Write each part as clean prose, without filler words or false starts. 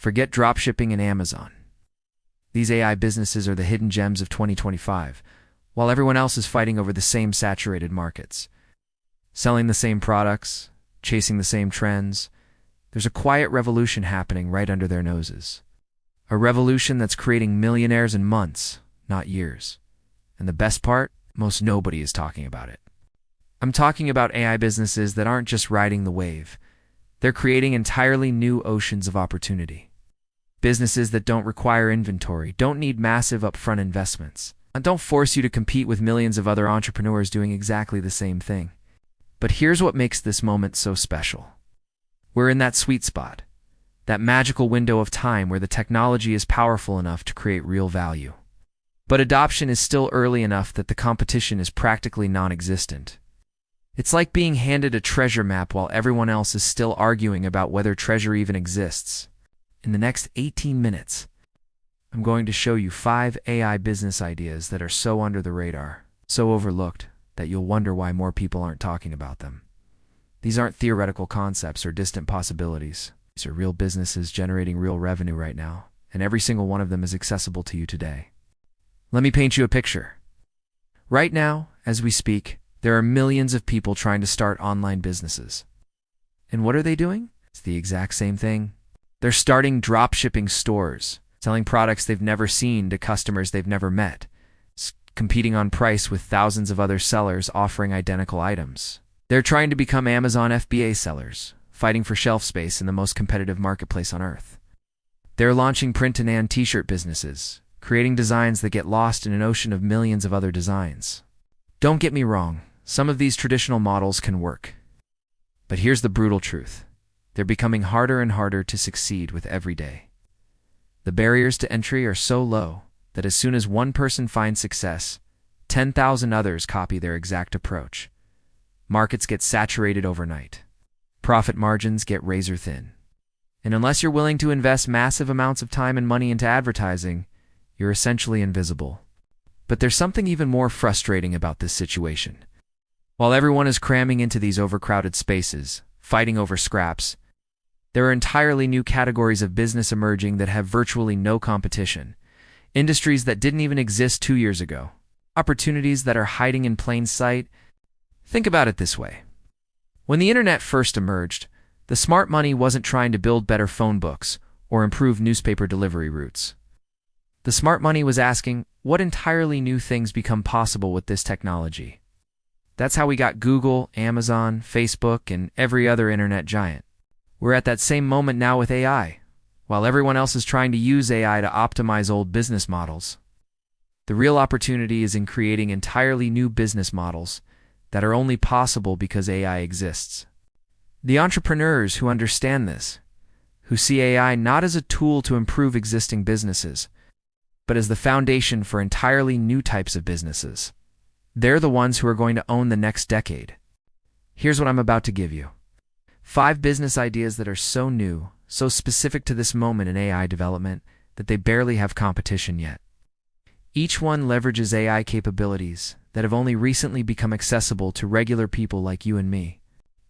Forget dropshipping and Amazon. These AI businesses are the hidden gems of 2025, while everyone else is fighting over the same saturated markets. Selling the same products, chasing the same trends, there's a quiet revolution happening right under their noses. A revolution that's creating millionaires in months, not years. And the best part? Most nobody is talking about it. I'm talking about AI businesses that aren't just riding the wave. They're creating entirely new oceans of opportunity. Businesses that don't require inventory, don't need massive upfront investments, and don't force you to compete with millions of other entrepreneurs doing exactly the same thing. But here's what makes this moment so special. We're in that sweet spot, that magical window of time where the technology is powerful enough to create real value. But adoption is still early enough that the competition is practically non-existent. It's like being handed a treasure map while everyone else is still arguing about whether treasure even exists. In the next 18 minutes, I'm going to show you 5 AI business ideas that are so under the radar, so overlooked, that you'll wonder why more people aren't talking about them. These aren't theoretical concepts or distant possibilities. These are real businesses generating real revenue right now, and every single one of them is accessible to you today. Let me paint you a picture. Right now, as we speak, there are millions of people trying to start online businesses. And what are they doing? It's the exact same thing. They're starting dropshipping stores, selling products they've never seen to customers they've never met, competing on price with thousands of other sellers offering identical items. They're trying to become Amazon FBA sellers, fighting for shelf space in the most competitive marketplace on earth. They're launching print-on-demand t-shirt businesses, creating designs that get lost in an ocean of millions of other designs. Don't get me wrong, some of these traditional models can work. But here's the brutal truth. They're becoming harder and harder to succeed with every day. The barriers to entry are so low that as soon as one person finds success, 10,000 others copy their exact approach. Markets get saturated overnight. Profit margins get razor thin. And unless you're willing to invest massive amounts of time and money into advertising, you're essentially invisible. But there's something even more frustrating about this situation. While everyone is cramming into these overcrowded spaces, fighting over scraps, there are entirely new categories of business emerging that have virtually no competition. Industries that didn't even exist 2 years ago. Opportunities that are hiding in plain sight. Think about it this way. When the internet first emerged, the smart money wasn't trying to build better phone books or improve newspaper delivery routes. The smart money was asking, what entirely new things become possible with this technology? That's how we got Google, Amazon, Facebook, and every other internet giant. We're at that same moment now with AI, while everyone else is trying to use AI to optimize old business models. The real opportunity is in creating entirely new business models that are only possible because AI exists. The entrepreneurs who understand this, who see AI not as a tool to improve existing businesses, but as the foundation for entirely new types of businesses, they're the ones who are going to own the next decade. Here's what I'm about to give you. 5 business ideas that are so new, so specific to this moment in AI development, that they barely have competition yet. Each one leverages AI capabilities that have only recently become accessible to regular people like you and me.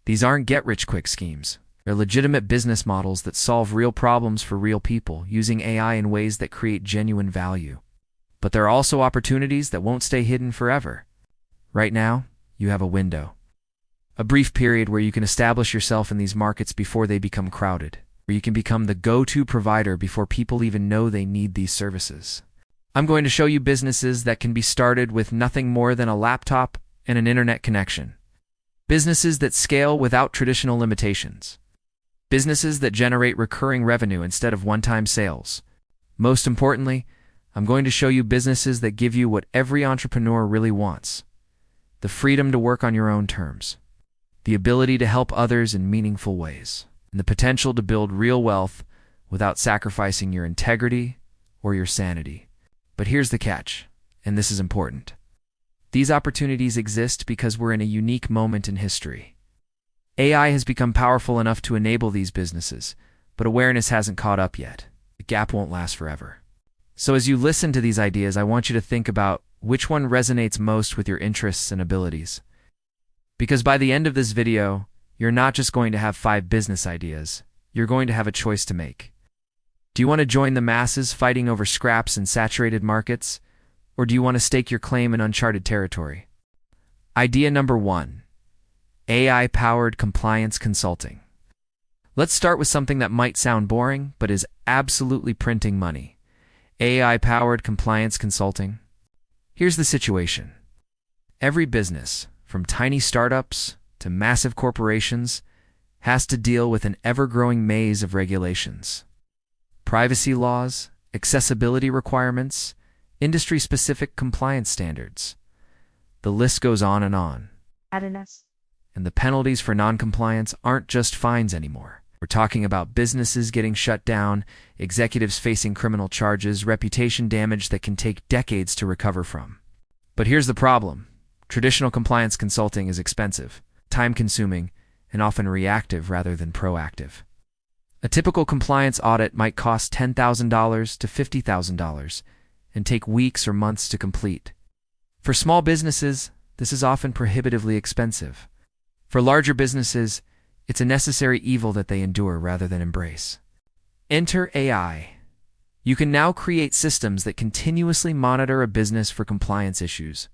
These aren't get-rich-quick schemes. They're legitimate business models that solve real problems for real people using AI in ways that create genuine value. But there are also opportunities that won't stay hidden forever. Right now, you have a window. A brief period where you can establish yourself in these markets before they become crowded, where you can become the go-to provider before people even know they need these services. I'm going to show you businesses that can be started with nothing more than a laptop and an internet connection. Businesses that scale without traditional limitations. Businesses that generate recurring revenue instead of one-time sales. Most importantly, I'm going to show you businesses that give you what every entrepreneur really wants: the freedom to work on your own terms, the ability to help others in meaningful ways, and the potential to build real wealth without sacrificing your integrity or your sanity. But here's the catch, and this is important. These opportunities exist because we're in a unique moment in history. AI has become powerful enough to enable these businesses, but awareness hasn't caught up yet. The gap won't last forever. So as you listen to these ideas, I want you to think about which one resonates most with your interests and abilities. Because by the end of this video, you're not just going to have 5 business ideas, you're going to have a choice to make. Do you want to join the masses fighting over scraps in saturated markets, or do you want to stake your claim in uncharted territory? Idea number 1. AI-powered compliance consulting. Let's start with something that might sound boring, but is absolutely printing money. AI-powered compliance consulting. Here's the situation. Every business, from tiny startups to massive corporations, has to deal with an ever-growing maze of regulations. Privacy laws, accessibility requirements, industry-specific compliance standards. The list goes on and on. And the penalties for non-compliance aren't just fines anymore. We're talking about businesses getting shut down, executives facing criminal charges, reputation damage that can take decades to recover from. But here's the problem. Traditional compliance consulting is expensive, time-consuming, and often reactive rather than proactive. A typical compliance audit might cost $10,000 to $50,000 and take weeks or months to complete. For small businesses, this is often prohibitively expensive. For larger businesses, it's a necessary evil that they endure rather than embrace. Enter AI. You can now create systems that continuously monitor a business for compliance issues,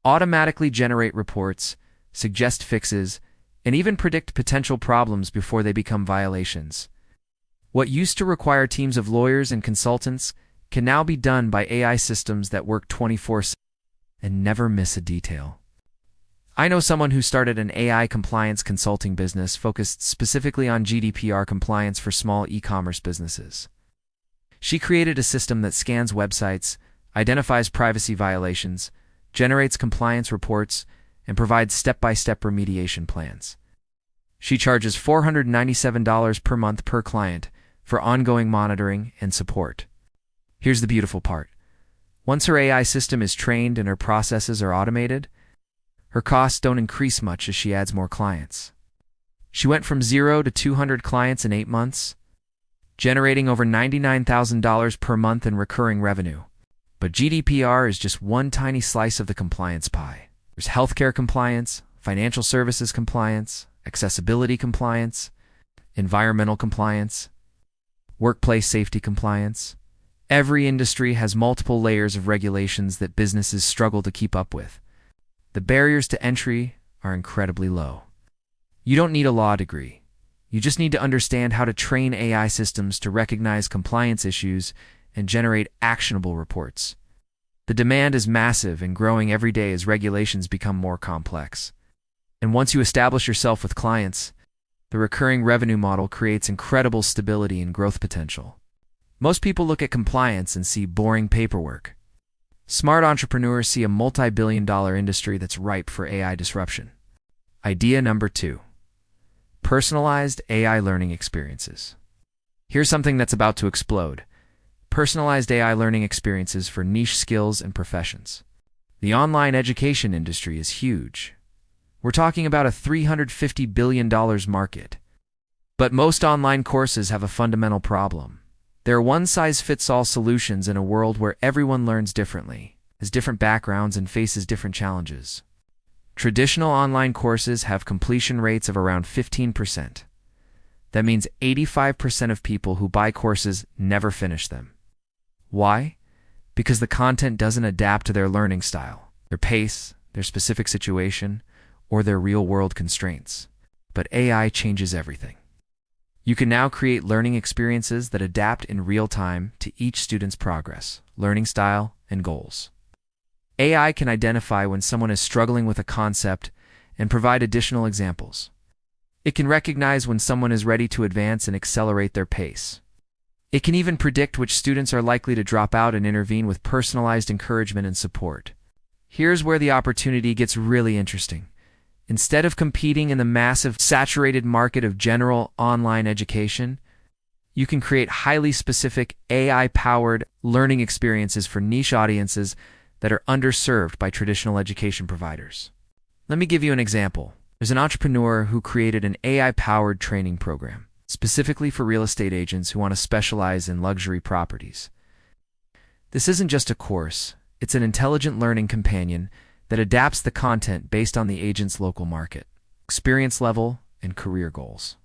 automatically generate reports, suggest fixes, and even predict potential problems before they become violations. What used to require teams of lawyers and consultants can now be done by AI systems that work 24/7 and never miss a detail. I know someone who started an AI compliance consulting business focused specifically on GDPR compliance for small e-commerce businesses. She created a system that scans websites, identifies privacy violations, generates compliance reports, and provides step-by-step remediation plans. She charges $497 per month per client for ongoing monitoring and support. Here's the beautiful part. Once her AI system is trained and her processes are automated, her costs don't increase much as she adds more clients. She went from 0 to 200 clients in 8 months, generating over $99,000 per month in recurring revenue. But GDPR is just one tiny slice of the compliance pie. There's healthcare compliance, financial services compliance, accessibility compliance, environmental compliance, workplace safety compliance. Every industry has multiple layers of regulations that businesses struggle to keep up with. The barriers to entry are incredibly low. You don't need a law degree. You just need to understand how to train AI systems to recognize compliance issues and generate actionable reports. The demand is massive and growing every day as regulations become more complex. And once you establish yourself with clients, the recurring revenue model creates incredible stability and growth potential. Most people look at compliance and see boring paperwork. Smart entrepreneurs see a multi-billion-dollar industry that's ripe for AI disruption. Idea number 2. Personalized AI learning experiences. Here's something that's about to explode. Personalized AI learning experiences for niche skills and professions. The online education industry is huge. We're talking about a $350 billion market. But most online courses have a fundamental problem. There are one-size-fits-all solutions in a world where everyone learns differently, has different backgrounds, and faces different challenges. Traditional online courses have completion rates of around 15%. That means 85% of people who buy courses never finish them. Why? Because the content doesn't adapt to their learning style, their pace, their specific situation, or their real-world constraints. But AI changes everything. You can now create learning experiences that adapt in real time to each student's progress, learning style, and goals. AI can identify when someone is struggling with a concept and provide additional examples. It can recognize when someone is ready to advance and accelerate their pace. It can even predict which students are likely to drop out and intervene with personalized encouragement and support. Here's where the opportunity gets really interesting. Instead of competing in the massive, saturated market of general online education, you can create highly specific AI-powered learning experiences for niche audiences that are underserved by traditional education providers. Let me give you an example. There's an entrepreneur who created an AI-powered training program, specifically for real estate agents who want to specialize in luxury properties. This isn't just a course, it's an intelligent learning companion that adapts the content based on the agent's local market, experience level, and career goals.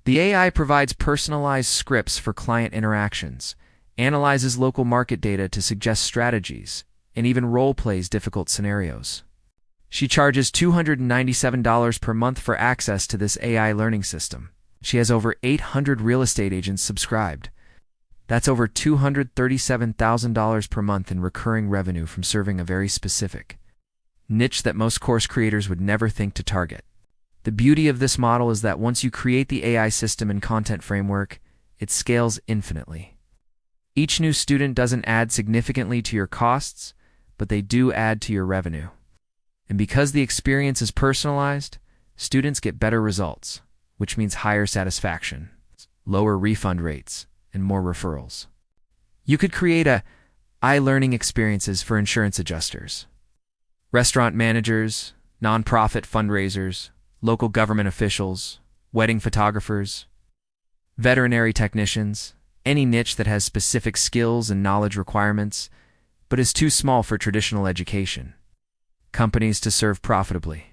The AI provides personalized scripts for client interactions, analyzes local market data to suggest strategies, and even role-plays difficult scenarios. She charges $297 per month for access to this AI learning system. She has over 800 real estate agents subscribed. That's over $237,000 per month in recurring revenue from serving a very specific niche that most course creators would never think to target. The beauty of this model is that once you create the AI system and content framework, it scales infinitely. Each new student doesn't add significantly to your costs, but they do add to your revenue. And because the experience is personalized, students get better results, which means higher satisfaction, lower refund rates, and more referrals. You could create learning experiences for insurance adjusters, restaurant managers, nonprofit fundraisers, local government officials, wedding photographers, veterinary technicians, any niche that has specific skills and knowledge requirements, but is too small for traditional education. Companies to serve profitably.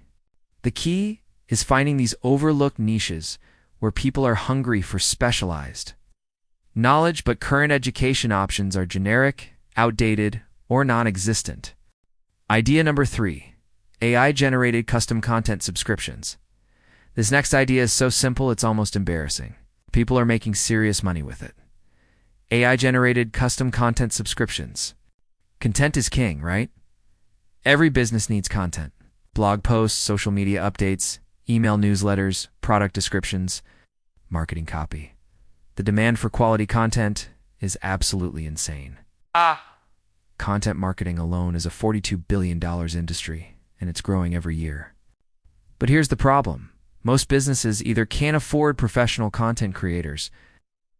The key is finding these overlooked niches where people are hungry for specialized knowledge, but current education options are generic, outdated, or non-existent. Idea number 3, AI-generated custom content subscriptions. This next idea is so simple it's almost embarrassing. People are making serious money with it. AI-generated custom content subscriptions. Content is king, right? Every business needs content. Blog posts, social media updates, email newsletters, product descriptions, marketing copy. The demand for quality content is absolutely insane. Content marketing alone is a $42 billion industry, and it's growing every year. But here's the problem. Most businesses either can't afford professional content creators,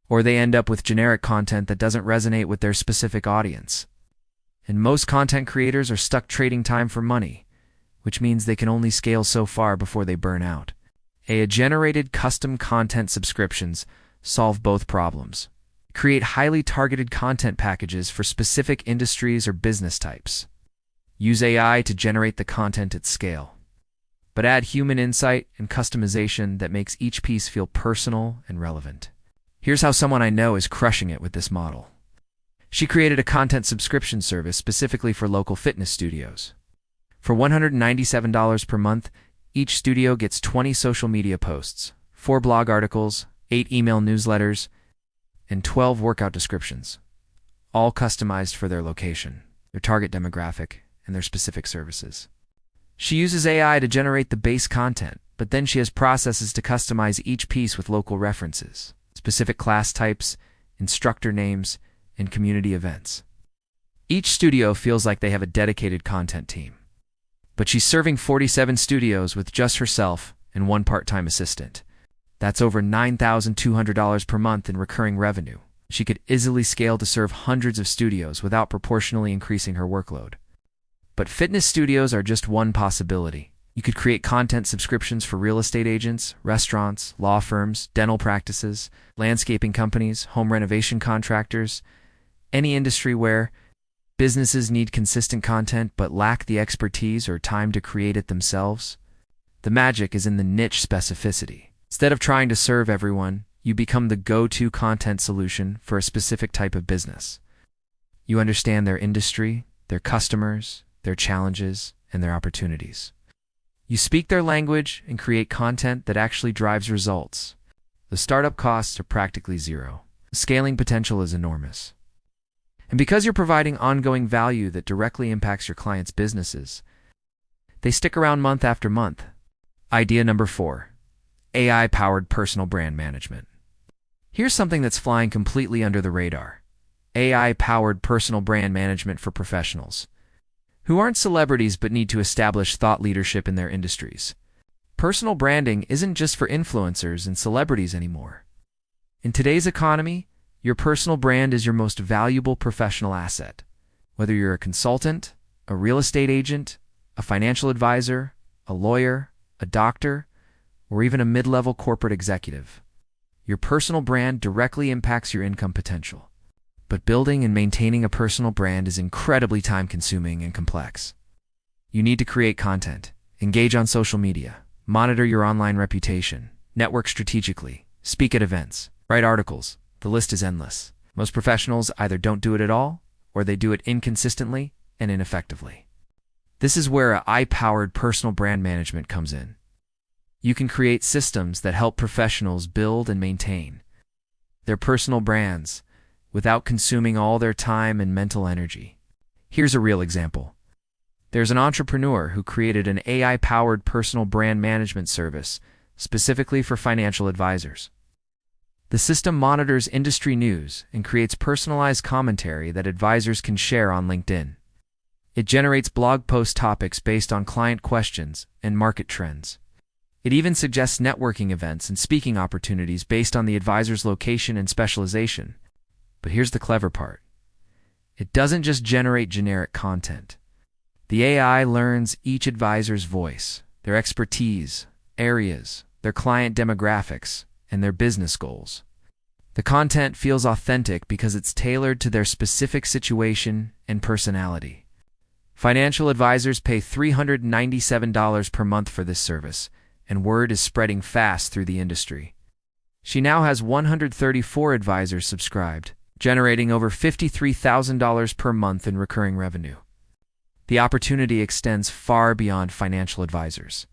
or they end up with generic content that doesn't resonate with their specific audience. And most content creators are stuck trading time for money, which means they can only scale so far before they burn out. AI-generated custom content subscriptions solve both problems. Create highly targeted content packages for specific industries or business types. Use AI to generate the content at scale, but add human insight and customization that makes each piece feel personal and relevant. Here's how someone I know is crushing it with this model. She created a content subscription service specifically for local fitness studios. For $197 per month, each studio gets 20 social media posts, 4 blog articles, 8 email newsletters, and 12 workout descriptions, all customized for their location, their target demographic, and their specific services. She uses AI to generate the base content, but then she has processes to customize each piece with local references, specific class types, instructor names, and community events. Each studio feels like they have a dedicated content team. But she's serving 47 studios with just herself and 1 part-time assistant. That's over $9,200 per month in recurring revenue. She could easily scale to serve hundreds of studios without proportionally increasing her workload. But fitness studios are just one possibility. You could create content subscriptions for real estate agents, restaurants, law firms, dental practices, landscaping companies, home renovation contractors, any industry where businesses need consistent content but lack the expertise or time to create it themselves. The magic is in the niche specificity. Instead of trying to serve everyone, you become the go-to content solution for a specific type of business. You understand their industry, their customers, their challenges, and their opportunities. You speak their language and create content that actually drives results. The startup costs are practically zero. The scaling potential is enormous. And because you're providing ongoing value that directly impacts your clients' businesses, they stick around month after month. Idea number 4. AI-powered personal brand management. Here's something that's flying completely under the radar. AI-powered personal brand management for professionals who aren't celebrities but need to establish thought leadership in their industries. Personal branding isn't just for influencers and celebrities anymore. In today's economy, your personal brand is your most valuable professional asset. Whether you're a consultant, a real estate agent, a financial advisor, a lawyer, a doctor, or even a mid-level corporate executive, your personal brand directly impacts your income potential. But building and maintaining a personal brand is incredibly time-consuming and complex. You need to create content, engage on social media, monitor your online reputation, network strategically, speak at events, write articles. The list is endless. Most professionals either don't do it at all, or they do it inconsistently and ineffectively. This is where AI-powered personal brand management comes in. You can create systems that help professionals build and maintain their personal brands without consuming all their time and mental energy. Here's a real example. There's an entrepreneur who created an AI-powered personal brand management service specifically for financial advisors. The system monitors industry news and creates personalized commentary that advisors can share on LinkedIn. It generates blog post topics based on client questions and market trends. It even suggests networking events and speaking opportunities based on the advisor's location and specialization. But here's the clever part. It doesn't just generate generic content. The AI learns each advisor's voice, their expertise, areas, their client demographics, and their business goals. The content feels authentic because it's tailored to their specific situation and personality. Financial advisors pay $397 per month for this service, and word is spreading fast through the industry. She now has 134 advisors subscribed, generating over $53,000 per month in recurring revenue. The opportunity extends far beyond financial advisors.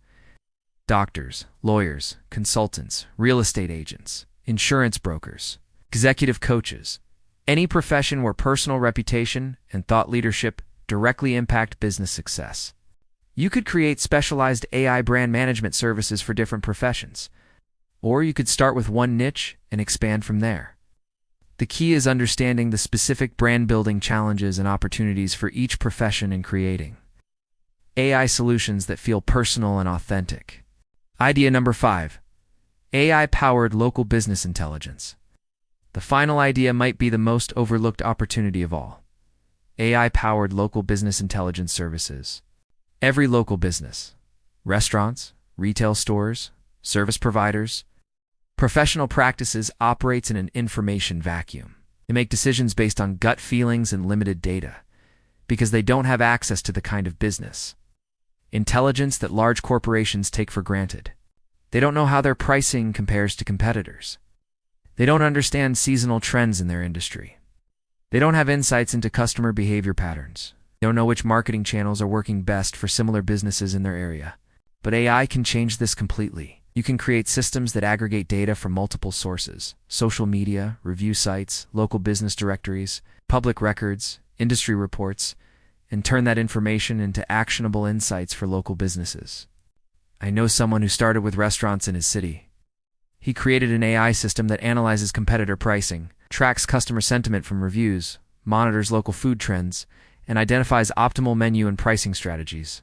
Doctors, lawyers, consultants, real estate agents, insurance brokers, executive coaches, any profession where personal reputation and thought leadership directly impact business success. You could create specialized AI brand management services for different professions, or you could start with one niche and expand from there. The key is understanding the specific brand building challenges and opportunities for each profession and creating AI solutions that feel personal and authentic. Idea number 5. AI-powered local business intelligence. The final idea might be the most overlooked opportunity of all. AI-powered local business intelligence services. Every local business, restaurants, retail stores, service providers, professional practices operates in an information vacuum. They make decisions based on gut feelings and limited data because they don't have access to the kind of business intelligence that large corporations take for granted. They don't know how their pricing compares to competitors. They don't understand seasonal trends in their industry. They don't have insights into customer behavior patterns. They don't know which marketing channels are working best for similar businesses in their area. But AI can change this completely. You can create systems that aggregate data from multiple sources: social media, review sites, local business directories, public records, industry reports, and turn that information into actionable insights for local businesses. I know someone who started with restaurants in his city. He created an AI system that analyzes competitor pricing, tracks customer sentiment from reviews, monitors local food trends, and identifies optimal menu and pricing strategies.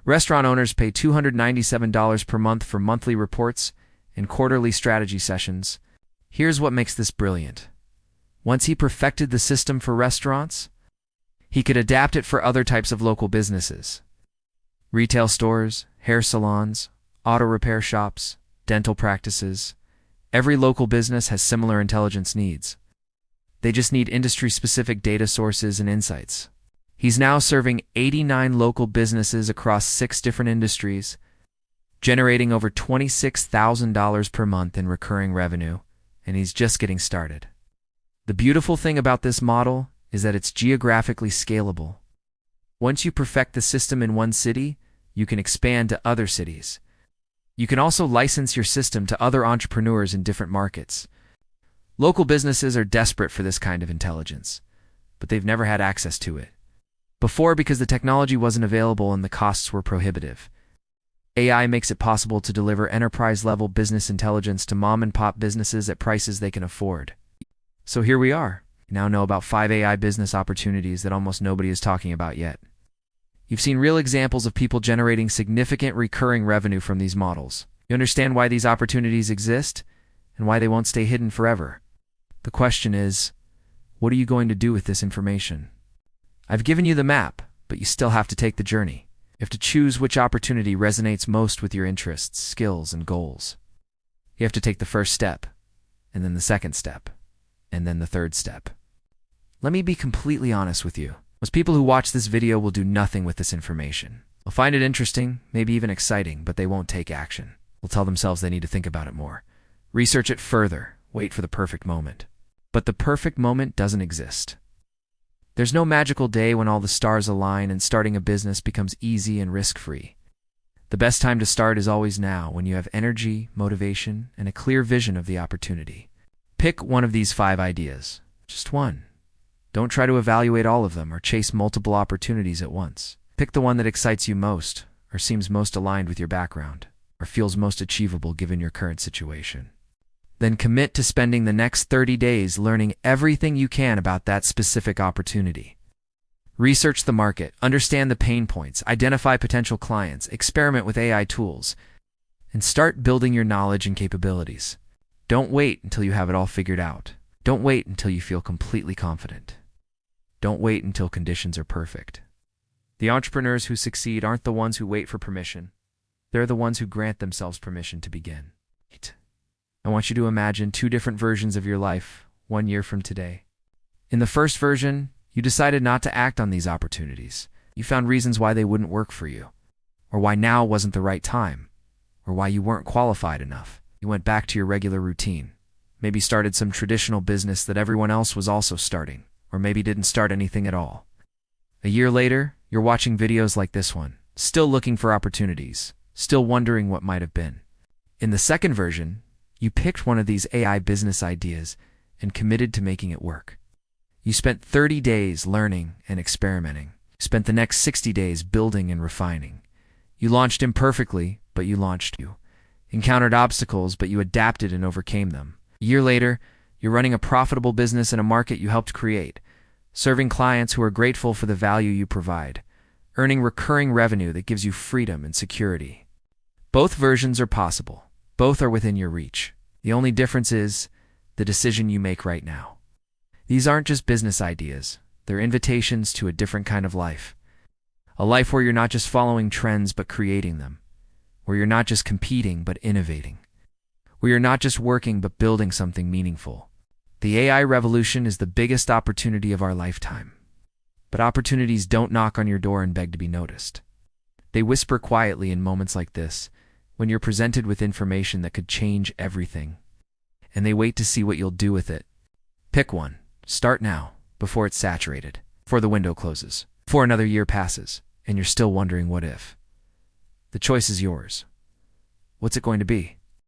Restaurant owners pay $297 per month for monthly reports and quarterly strategy sessions. Here's what makes this brilliant. Once he perfected the system for restaurants, he could adapt it for other types of local businesses: retail stores, hair salons, auto repair shops, dental practices. Every local business has similar intelligence needs. They just need industry-specific data sources and insights. He's now serving 89 local businesses across 6 different industries, generating over $26,000 per month in recurring revenue, and he's just getting started. The beautiful thing about this model is that it's geographically scalable. Once you perfect the system in one city, you can expand to other cities. You can also license your system to other entrepreneurs in different markets. Local businesses are desperate for this kind of intelligence, but they've never had access to it before because the technology wasn't available and the costs were prohibitive. AI makes it possible to deliver enterprise-level business intelligence to mom-and-pop businesses at prices they can afford. So here we are. You now know about 5 AI business opportunities that almost nobody is talking about yet. You've seen real examples of people generating significant recurring revenue from these models. You understand why these opportunities exist and why they won't stay hidden forever. The question is, what are you going to do with this information? I've given you the map, but you still have to take the journey. You have to choose which opportunity resonates most with your interests, skills, and goals. You have to take the first step, and then the second step, and then the third step. Let me be completely honest with you. Most people who watch this video will do nothing with this information. They'll find it interesting, maybe even exciting, but they won't take action. They'll tell themselves they need to think about it more. Research it further. Wait for the perfect moment. But the perfect moment doesn't exist. There's no magical day when all the stars align and starting a business becomes easy and risk-free. The best time to start is always now, when you have energy, motivation, and a clear vision of the opportunity. Pick one of these 5 ideas. Just one. Don't try to evaluate all of them or chase multiple opportunities at once. Pick the one that excites you most, or seems most aligned with your background, or feels most achievable given your current situation. Then commit to spending the next 30 days learning everything you can about that specific opportunity. Research the market, understand the pain points, identify potential clients, experiment with AI tools, and start building your knowledge and capabilities. Don't wait until you have it all figured out. Don't wait until you feel completely confident. Don't wait until conditions are perfect. The entrepreneurs who succeed aren't the ones who wait for permission. They're the ones who grant themselves permission to begin. I want you to imagine 2 different versions of your life 1 year from today. In the first version, you decided not to act on these opportunities. You found reasons why they wouldn't work for you, or why now wasn't the right time, or why you weren't qualified enough. You went back to your regular routine. Maybe started some traditional business that everyone else was also starting, or maybe didn't start anything at all. A year later, you're watching videos like this one, still looking for opportunities, still wondering what might have been. In the second version, you picked one of these AI business ideas and committed to making it work. You spent 30 days learning and experimenting. You spent the next 60 days building and refining. You launched imperfectly, but you launched. You encountered obstacles, but you adapted and overcame them. A year later, you're running a profitable business in a market you helped create, serving clients who are grateful for the value you provide, earning recurring revenue that gives you freedom and security. Both versions are possible. Both are within your reach. The only difference is the decision you make right now. These aren't just business ideas. They're invitations to a different kind of life. A life where you're not just following trends but creating them. Where you're not just competing but innovating. Where you're not just working but building something meaningful. The AI revolution is the biggest opportunity of our lifetime. But opportunities don't knock on your door and beg to be noticed. They whisper quietly in moments like this, when you're presented with information that could change everything. And they wait to see what you'll do with it. Pick one. Start now, before it's saturated, before the window closes, before another year passes, and you're still wondering what if. The choice is yours. What's it going to be?